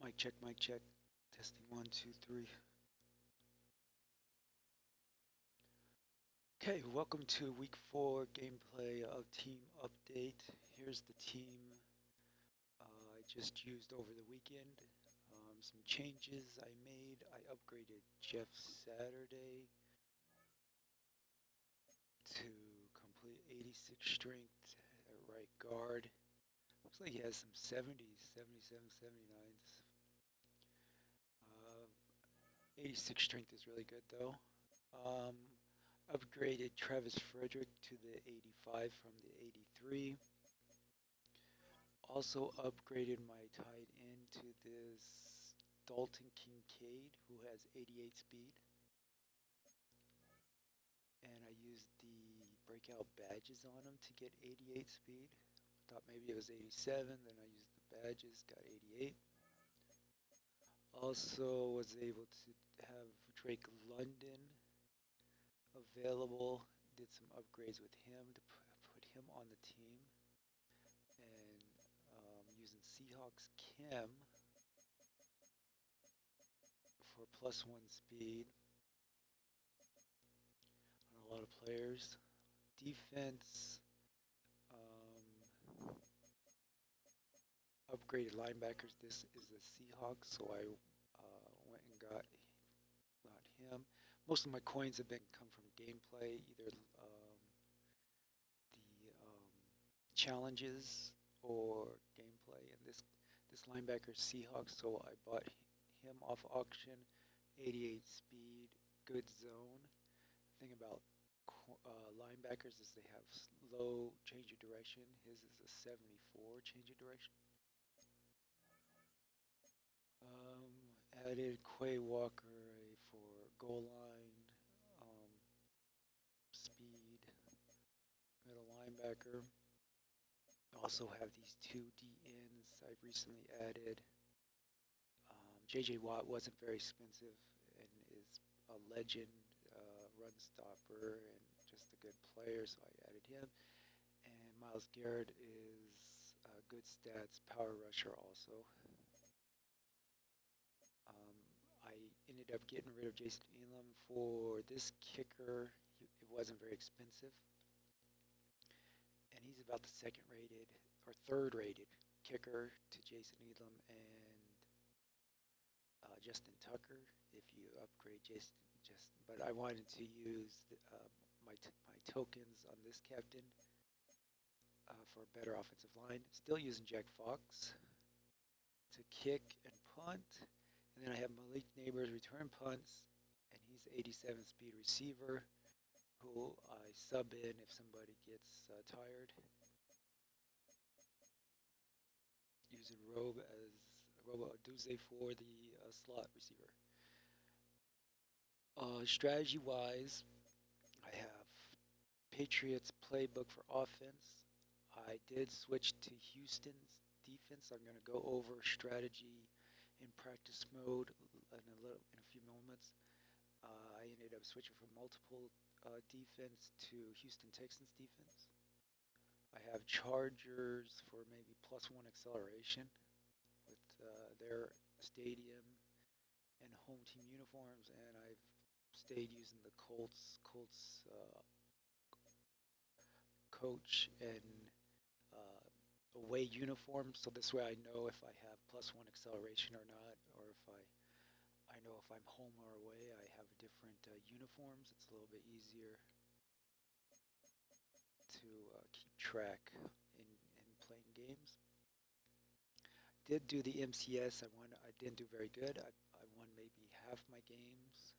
Mic check. Testing one, two, three. Okay, welcome to week 4 gameplay of Team Update. Here's the team I just used over the weekend. Some changes I made. I upgraded Jeff Saturday to complete 86 strength at right guard. Looks like he has some 70s, 77, 79s. 86 strength is really good though. Um, Upgraded Travis Frederick to the 85 from the 83. Also upgraded my tight end to this Dalton Kincaid, who has 88 speed. And I used the breakout badges on him to get 88 speed. Thought maybe it was 87, then I used the badges, got 88. Also was able to have Drake London available. Did some upgrades with him to put him on the team. And using Seahawks Kim for +1 speed on a lot of players. Defense, upgraded linebackers. This is the Seahawks, so I went and got him. Most of my coins have been come from gameplay, either the challenges or gameplay. And this linebacker Seahawks, so I bought him off auction. 88 speed, good zone. The thing about linebackers is they have low change of direction. His is a 74 change of direction. Added Quay Walker for goal line, speed, middle linebacker. Also have these two DNs I've recently added. JJ Watt wasn't very expensive and is a legend run stopper and just a good player, so I added him. And Myles Garrett is good stats, power rusher also. I ended up getting rid of Jason Elam for this kicker. It wasn't very expensive. And he's about the second rated or third rated kicker to Jason Elam and Justin Tucker if you upgrade Justin. But I wanted to use my tokens on this captain for a better offensive line. Still using Jack Fox to kick and punt. And then I have Malik Neighbors return punts, and he's 87 speed receiver, who I sub in if somebody gets tired. Using Robo Aduze for the slot receiver. Strategy-wise, I have Patriots playbook for offense. I did switch to Houston's defense. I'm going to go over strategy in practice mode in a few moments. I ended up switching from multiple defense to Houston Texans defense. I have Chargers for maybe +1 acceleration with their stadium and home team uniforms, and I've stayed using the Colts coach and away uniform, so this way I know if I have +1 acceleration or not, or if I know if I'm home or away. I have different uniforms. It's a little bit easier to keep track in playing games. Did do the MCS. I didn't do very good. I won maybe half my games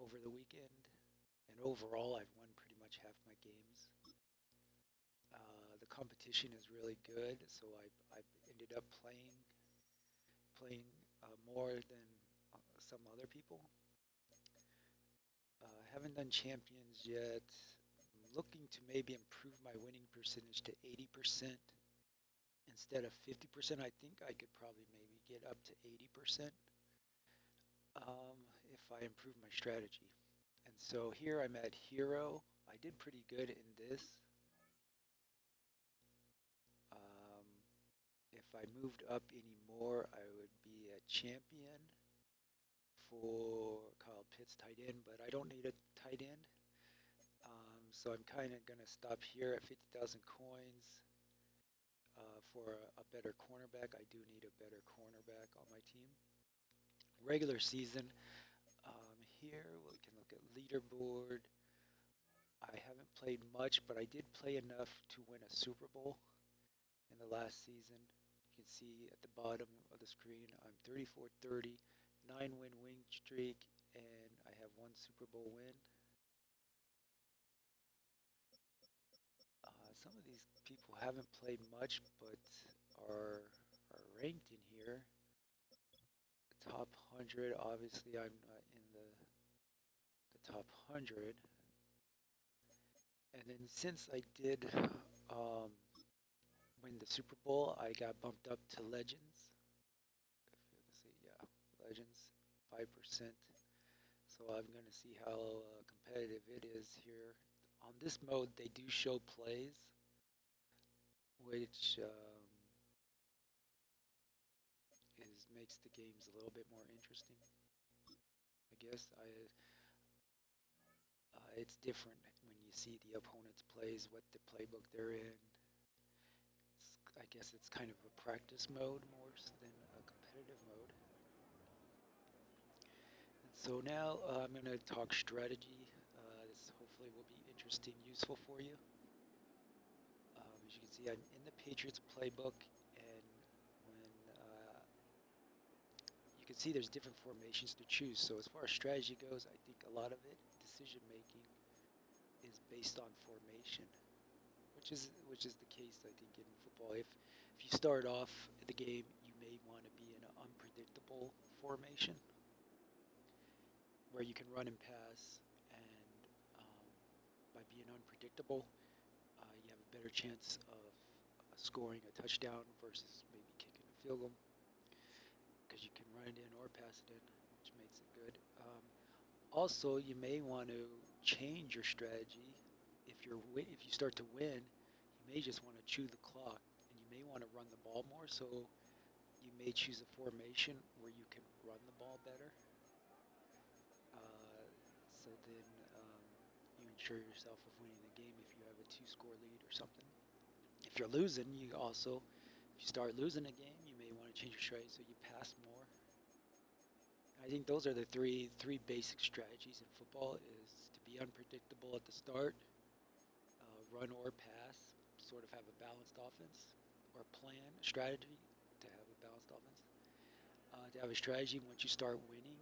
over the weekend, and overall I've won pretty much half my games. The competition is really good, so I ended up playing more than some other people. Haven't done champions yet. I'm looking to maybe improve my winning percentage to 80% instead of 50%. I think I could probably maybe get up to 80% if I improve my strategy. And so here I'm at hero. I did pretty good in this. If I moved up anymore, I would be a champion for Kyle Pitts tight end, but I don't need a tight end. So I'm kind of going to stop here at 50,000 coins for a better cornerback. I do need a better cornerback on my team. Regular season, here we can look at leaderboard. I haven't played much, but I did play enough to win a Super Bowl in the last season. You can see at the bottom of the screen, I'm 34-30, 9-win win streak, and I have one Super Bowl win. Some of these people haven't played much, but are ranked in here. Top 100, obviously I'm not in the top 100. And then since I did win the Super Bowl, I got bumped up to Legends. If you can see, yeah, Legends, 5%. So I'm going to see how competitive it is here. On this mode, they do show plays, which makes the games a little bit more interesting. I guess it's different when you see the opponent's plays, what the playbook they're in. I guess it's kind of a practice mode more than a competitive mode. And so now I'm going to talk strategy. This hopefully will be interesting, useful for you. As you can see, I'm in the Patriots playbook, and when you can see there's different formations to choose. So as far as strategy goes, I think a lot of it, decision making, is based on formation, which is the case I think in football. If you start off the game, you may want to be in an unpredictable formation where you can run and pass, and by being unpredictable, you have a better chance of scoring a touchdown versus maybe kicking a field goal because you can run it in or pass it in, which makes it good. Also, you may want to change your strategy. If you start to win, you may just want to chew the clock, and you may want to run the ball more. So you may choose a formation where you can run the ball better. So then you ensure yourself of winning the game if you have a two-score lead or something. If you're losing, if you start losing a game, you may want to change your strategy so you pass more. I think those are the three basic strategies in football: is to be unpredictable at the start, run or pass, sort of have a balanced offense, or plan a strategy to have a balanced offense. To have a strategy once you start winning,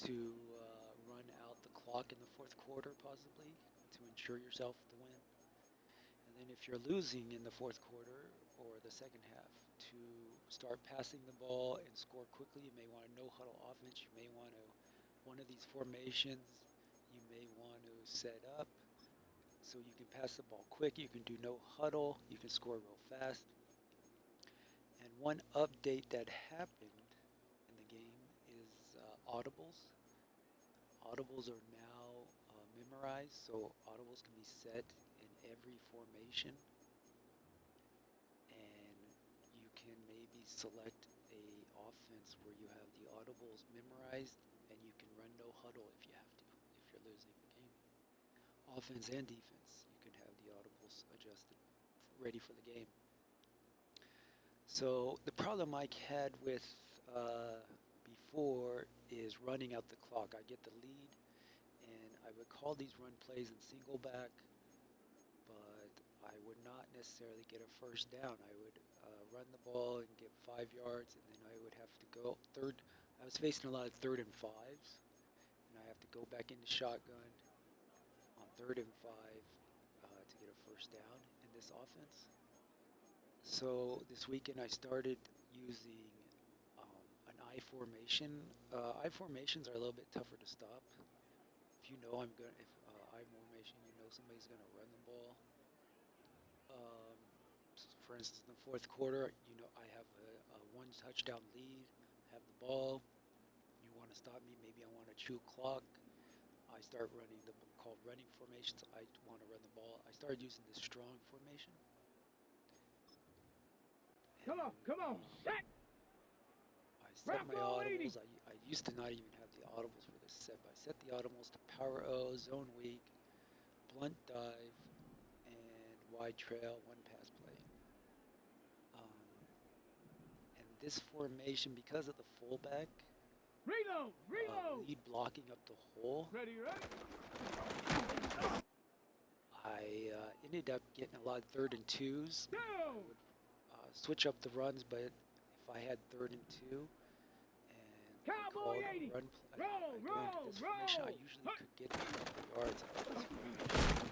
to run out the clock in the fourth quarter, possibly to ensure yourself the win. And then if you're losing in the fourth quarter or the second half, to start passing the ball and score quickly. You may want a no-huddle offense. You may want to, one of these formations, you may want to set up so you can pass the ball quick. You can do no huddle. You can score real fast. And one update that happened in the game is audibles. Audibles are now memorized, so audibles can be set in every formation. And you can maybe select a offense where you have the audibles memorized, and you can run no huddle if you have to, if you're losing the game. Offense and defense, you can have the audibles adjusted, ready for the game. So the problem I had with before is running out the clock. I get the lead, and I would call these run plays in single back, but I would not necessarily get a first down. I would run the ball and get 5 yards, and then I would have to go third. I was facing a lot of 3rd and 5s, and I have to go back into shotgun on 3rd and 5 to get a first down in this offense. So this weekend I started using an I formation. I formations are a little bit tougher to stop. If you know if I formation, you know somebody's gonna run the ball. Um, for instance, in the fourth quarter, you know I have a one touchdown lead, have the ball. You want to stop me? Maybe I want to chew clock. I start running the called running formations. I want to run the ball. I started using the strong formation, And Come on, set. I set my Bravo 80. audibles. I used to not even have the audibles for this set, but I set the audibles to power O, zone weak, blunt dive, and wide trail, one pass play. Um, and this formation, because of the fullback, Reload, reload. lead blocking up the hole, Ready, ready. I ended up getting a lot of third and twos. I Go. would switch up the runs, but if I had third and two and they Cowboy called 80. a run play, Roll, I go into roll, this formation, I roll. usually could get a couple yards out of this formation.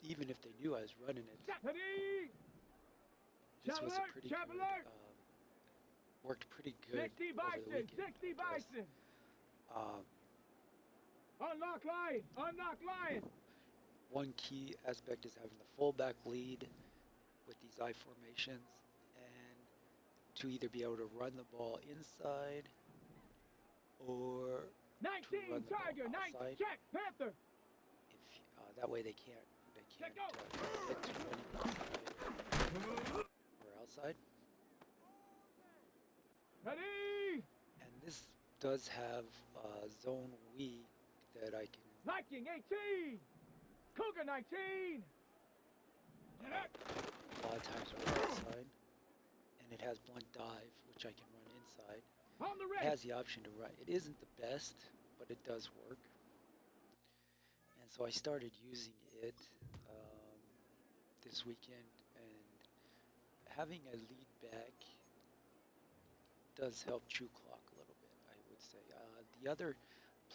Even if they knew I was running it, Ready. this was a pretty Chap good, alert. worked pretty good 60 over the bison, weekend, 60 I guess. bison. Um, Unlock lion, unlock lion. one key aspect is having the fullback lead with these I formations and to either be able to run the ball inside or to 19 run the ball Tiger, 9 outside. check, Panther. If that way they can't Check go. get to running inside or outside. Ready. And this does have zone weak that I can Viking 18. Cougar 19. a lot of times run outside, and it has blunt dive, which I can run inside. On the It red. has the option to run. It isn't the best, but it does work. And so I started using it this weekend, and having a lead back does help true clock a little bit, I would say. The other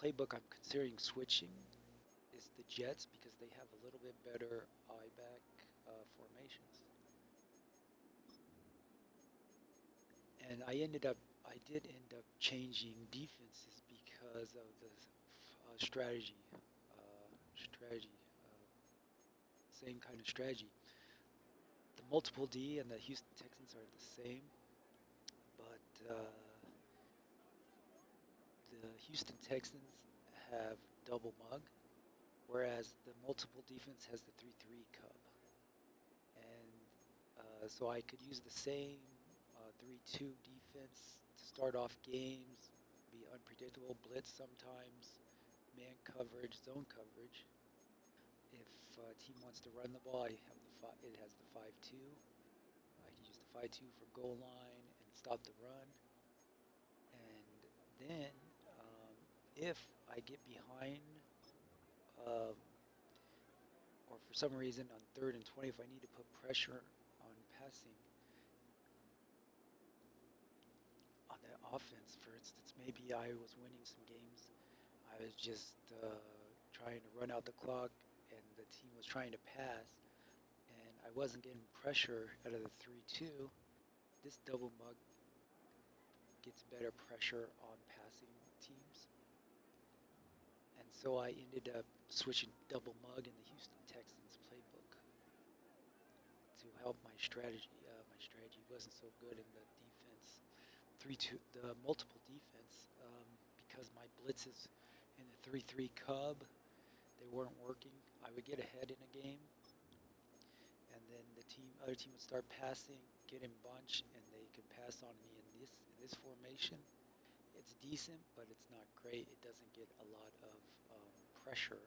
playbook I'm considering switching is the Jets because they have a little bit better eye back formations. And I did end up changing defenses because of the strategy, same kind of strategy. The multiple D and the Houston Texans are the same, but the Houston Texans have double mug, whereas the multiple defense has the 3-3 cub. And so I could use the same 3-2 defense to start off games, be unpredictable, blitz sometimes, man coverage, zone coverage. If a team wants to run the ball, it has the 5-2. I can use the 5-2 for goal line and stop the run. And then if I get behind um, or for some reason on third and 20, if I need to put pressure on passing on the offense, for instance, maybe I was winning some games. I was just trying to run out the clock, and the team was trying to pass, and I wasn't getting pressure out of the 3-2. This double mug gets better pressure on passing teams. And so I ended up switching double mug in the Houston Texans playbook to help my strategy. My strategy wasn't so good in the defense, 3-2, the multiple defense, because my blitzes in the 3-3 cub, they weren't working. I would get ahead in a game, and then other team would start passing, get in bunch, and they could pass on me in this formation. It's decent, but it's not great. It doesn't get a lot of pressure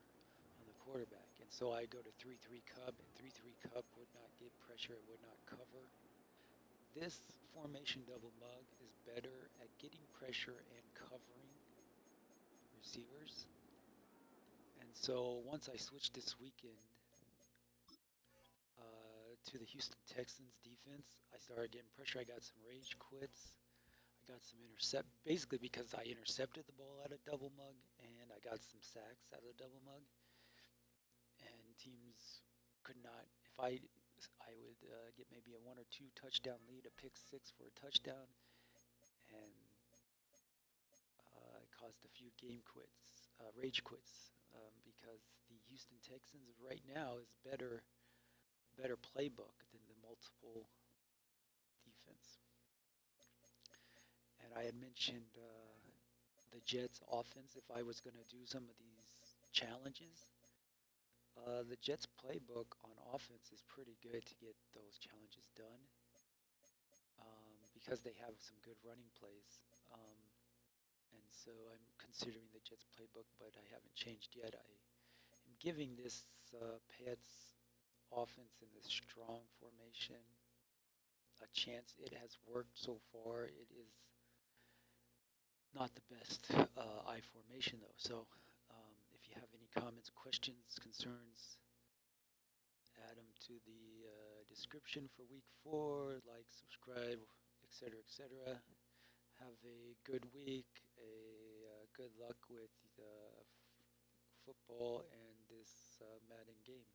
on the quarterback. And so I go to 3-3 cub, and 3-3 cub would not get pressure, it would not cover. This formation double mug is better at getting pressure and covering receivers. And so once I switched this weekend to the Houston Texans defense, I started getting pressure. I got some rage quits. I got some basically because I intercepted the ball out of double mug, and I got some sacks out of double mug, and teams could not. If I would get maybe a 1 or 2 touchdown lead, a pick six for a touchdown, and it caused a few game quits, rage quits, because the Houston Texans right now is better playbook than the multiple defense. And I had mentioned the Jets offense. If I was going to do some of these challenges, The Jets playbook on offense is pretty good to get those challenges done because they have some good running plays. And so I'm considering the Jets playbook, but I haven't changed yet. I am giving this Pats offense in this strong formation a chance. It has worked so far. It is not the best I formation though. So if you have any comments, questions, concerns, add them to the description for week 4. Like, subscribe, etc., etc. Have a good week. Good luck with football and this Madden game.